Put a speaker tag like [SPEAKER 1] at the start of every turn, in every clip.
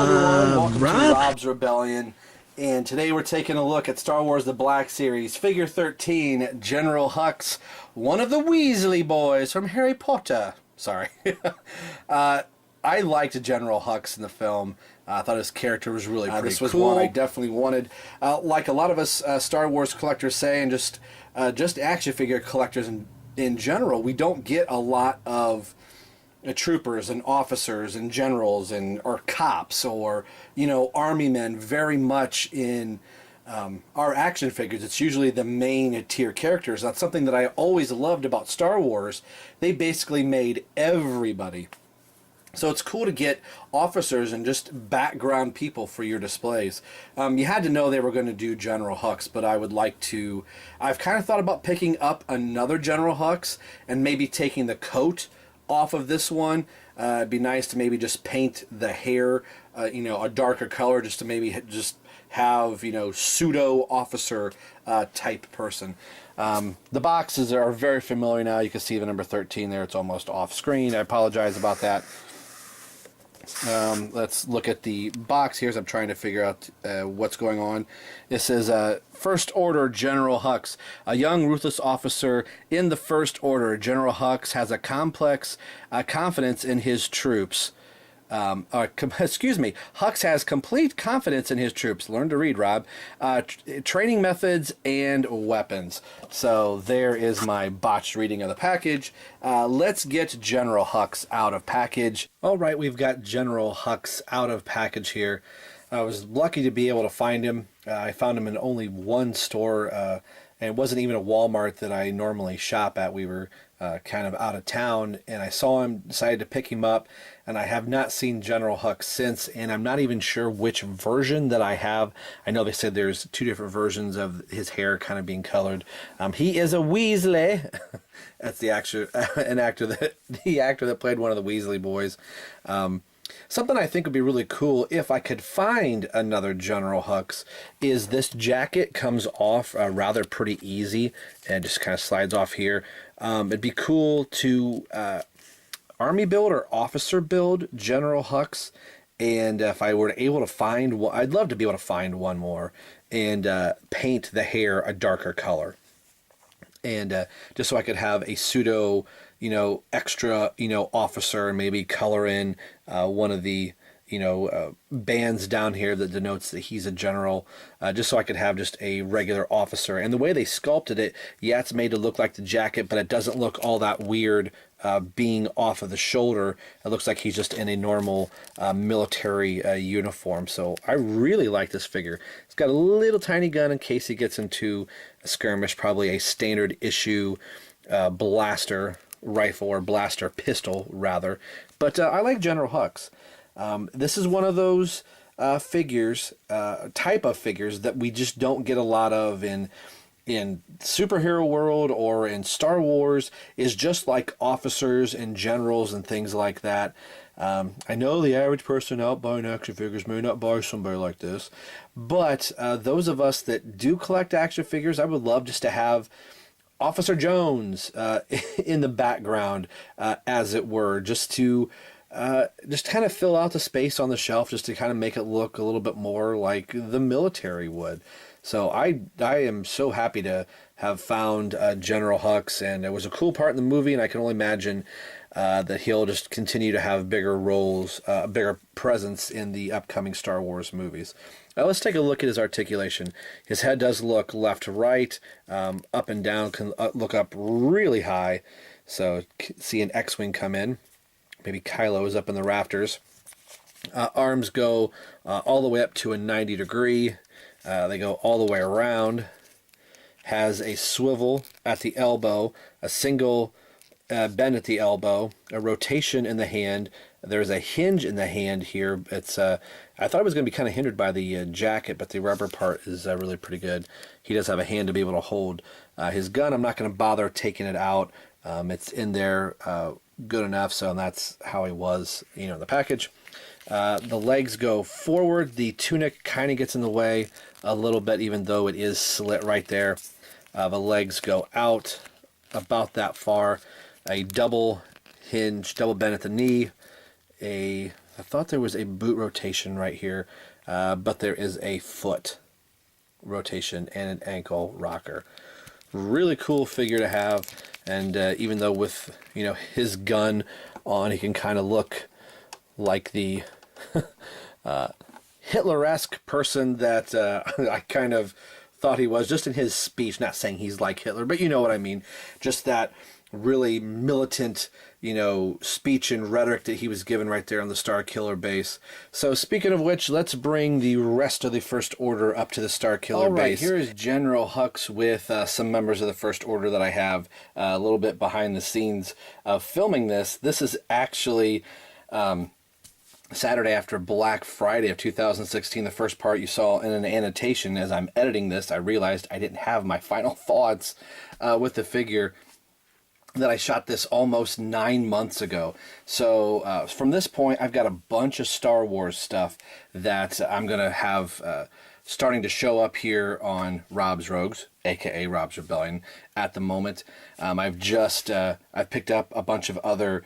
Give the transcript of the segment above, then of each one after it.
[SPEAKER 1] everyone, welcome to
[SPEAKER 2] Rob?
[SPEAKER 1] Rob's Rebellion, and today we're taking a look at Star Wars The Black Series, Figure 13, General Hux, one of the Weasley boys from Harry Potter. Sorry. I liked General Hux in the film. I thought his character was really pretty This was cool. One I definitely wanted. Like a lot of us Star Wars collectors say, and just action figure collectors in general, we don't get a lot of troopers and officers and generals or cops or army men very much in our action figures. It's usually the main tier characters. That's something that I always loved about Star Wars. They basically made everybody. So it's cool to get officers and just background people for your displays. You had to know they were going to do General Hux, but I've kind of thought about picking up another General Hux and maybe taking the coat off of this one. It'd be nice to maybe just paint the hair, a darker color, just to maybe just have, pseudo officer type person. The boxes are very familiar now. You can see the number 13 there. It's almost off screen. I apologize about that. Let's look at the box here as I'm trying to figure out what's going on. It says, First Order General Hux. A young, ruthless officer in the First Order, General Hux has a complex confidence in his troops. Hux has complete confidence in his troops. Learn to read, Rob. Training methods and weapons. So there is my botched reading of the package. Let's get General Hux out of package. All right, we've got General Hux out of package here. I was lucky to be able to find him. I found him in only one store, and it wasn't even a Walmart that I normally shop at. We were kind of out of town, and I saw him, decided to pick him up, and I have not seen General Hux since, and I'm not even sure which version that I have. I know they said there's two different versions of his hair kind of being colored. He is a Weasley. That's the actor that played one of the Weasley boys. Something I think would be really cool if I could find another General Hux is this jacket comes off rather pretty easy and just kind of slides off here. It'd be cool to army build or officer build General Hux, and if I were able to find one, I'd love to be able to find one more and paint the hair a darker color, and just so I could have a pseudo extra, officer, and maybe color in one of the, bands down here that denotes that he's a general, just so I could have just a regular officer. And the way they sculpted it, yeah, it's made to look like the jacket, but it doesn't look all that weird being off of the shoulder. It looks like he's just in a normal military uniform. So I really like this figure. It's got a little tiny gun in case he gets into a skirmish, probably a standard issue blaster rifle or blaster pistol rather, but I like General Hux. This is one of those type of figures that we just don't get a lot of in superhero world or in Star Wars. Is just like officers and generals and things like that. I know the average person out buying action figures may not buy somebody like this, but those of us that do collect action figures, I would love just to have Officer Jones in the background, as it were, just to just kind of fill out the space on the shelf, just to kind of make it look a little bit more like the military would. So I am so happy to have found General Hux, and it was a cool part in the movie, and I can only imagine that he'll just continue to have bigger roles, bigger presence in the upcoming Star Wars movies. Let's take a look at his articulation. His head does look left to right, up and down, can look up really high. So see an X-Wing come in. Maybe Kylo is up in the rafters. Arms go all the way up to a 90 degree. They go all the way around. Has a swivel at the elbow, a single bend at the elbow, a rotation in the hand. There's a hinge in the hand here. It's I thought it was going to be kind of hindered by the jacket, but the rubber part is really pretty good. He does have a hand to be able to hold his gun. I'm not going to bother taking it out. It's in there good enough, so that's how he was, in the package. The legs go forward. The tunic kind of gets in the way a little bit, even though it is slit right there. The legs go out about that far. A double hinge, double bend at the knee, a I thought there was a boot rotation right here, but there is a foot rotation and an ankle rocker. Really cool figure to have, and even though with his gun on, he can kind of look like the Hitler-esque person that I kind of thought he was, just in his speech. Not saying he's like Hitler, but you know what I mean. Just that really militant, speech and rhetoric that he was given right there on the Starkiller base. So speaking of which, let's bring the rest of the First Order up to the Starkiller base. Here is General Hux with some members of the First Order that I have a little bit behind the scenes of filming this. This is actually Saturday after Black Friday of 2016. The first part you saw in an annotation. As I'm editing this, I realized I didn't have my final thoughts with the figure, that I shot this almost 9 months ago. So from this point, I've got a bunch of Star Wars stuff that I'm going to have starting to show up here on Rob's Rogues, aka Rob's Rebellion, at the moment. I've picked up a bunch of other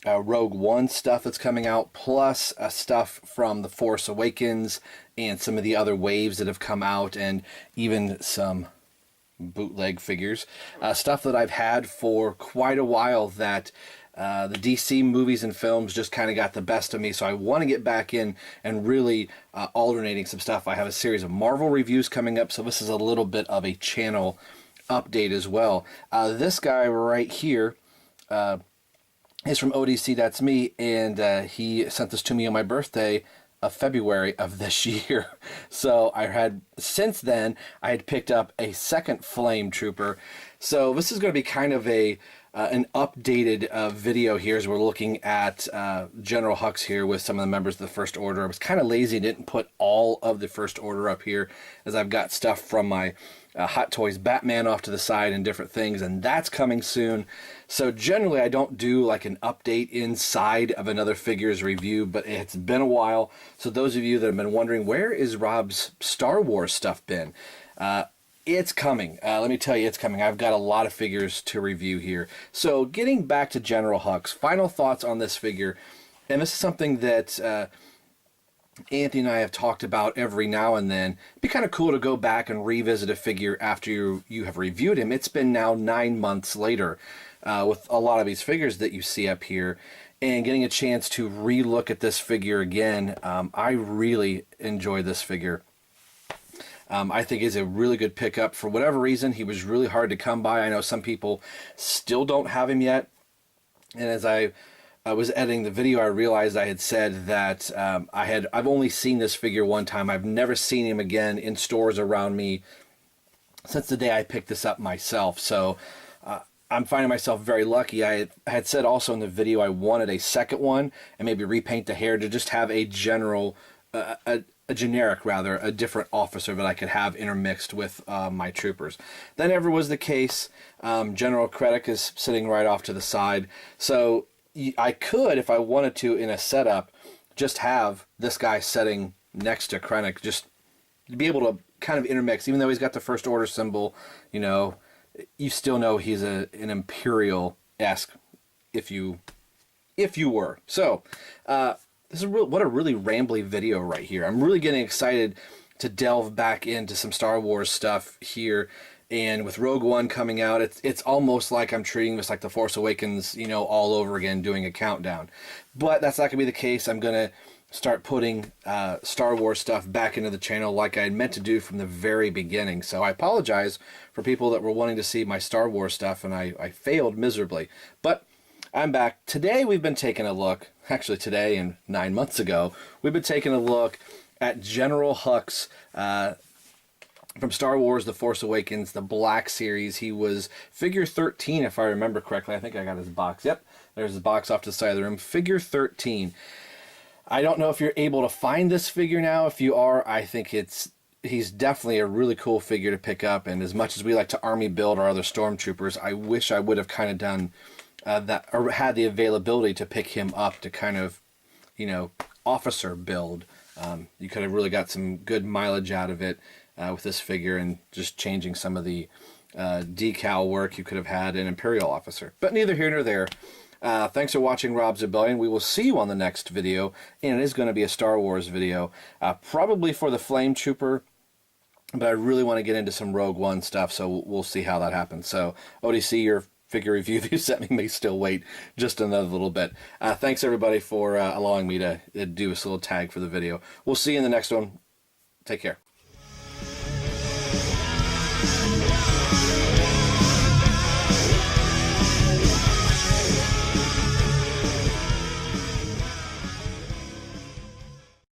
[SPEAKER 1] Rogue One stuff that's coming out, plus stuff from The Force Awakens and some of the other waves that have come out, and even some bootleg figures, stuff that I've had for quite a while that the DC movies and films just kind of got the best of me. So I want to get back in and really alternating some stuff. I have a series of Marvel reviews coming up, so this is a little bit of a channel update as well. This guy right here is from ODC That's Me, and he sent this to me on my birthday of February of this year. So since then I had picked up a second Flame Trooper. So this is going to be kind of an updated video here, as we're looking at General Hux here with some of the members of the First Order. I was kind of lazy and didn't put all of the First Order up here, as I've got stuff from my Hot Toys Batman off to the side and different things, and that's coming soon. So generally I don't do like an update inside of another figures review, but it's been a while. So those of you that have been wondering, where is Rob's Star Wars stuff been? It's coming. Let me tell you, it's coming. I've got a lot of figures to review here. So getting back to General Hux, final thoughts on this figure, and this is something that Anthony and I have talked about every now and then. It'd be kind of cool to go back and revisit a figure after you have reviewed him. It's been now 9 months later with a lot of these figures that you see up here, and getting a chance to re-look at this figure again. I really enjoy this figure. I think he's a really good pickup. For whatever reason, he was really hard to come by. I know some people still don't have him yet, and as I was editing the video, I realized I had said that I've only seen this figure one time. I've never seen him again in stores around me since the day I picked this up myself. So I'm finding myself very lucky. I had said also in the video I wanted a second one and maybe repaint the hair to just have a general, a different officer that I could have intermixed with my troopers. That never was the case. General Krennic is sitting right off to the side. So I could, if I wanted to, in a setup, just have this guy sitting next to Krennic, just to be able to kind of intermix. Even though he's got the First Order symbol, you still know he's an Imperial-esque, if you were. So, this is what a really rambly video right here. I'm really getting excited to delve back into some Star Wars stuff here. And with Rogue One coming out, it's almost like I'm treating this like The Force Awakens, all over again, doing a countdown. But that's not going to be the case. I'm going to start putting Star Wars stuff back into the channel like I had meant to do from the very beginning. So I apologize for people that were wanting to see my Star Wars stuff, and I failed miserably. But I'm back. Today we've been taking a look, actually today and 9 months ago, we've been taking a look at General Hux, from Star Wars The Force Awakens, the Black Series. He was figure 13, if I remember correctly. I think I got his box. Yep, there's his box off to the side of the room. Figure 13. I don't know if you're able to find this figure now. If you are, I think he's definitely a really cool figure to pick up. And as much as we like to army build our other stormtroopers, I wish I would have kind of done that, or had the availability to pick him up to kind of, officer build. You could have really got some good mileage out of it. With this figure, and just changing some of the decal work, you could have had an Imperial officer. But neither here nor there. Thanks for watching Rob's Rebellion. We will see you on the next video, and it is going to be a Star Wars video, probably for the Flame Trooper, but I really want to get into some Rogue One stuff, so we'll see how that happens. So, ODC, your figure review you sent me may still wait just another little bit. Thanks, everybody, for allowing me to do this little tag for the video. We'll see you in the next one. Take care.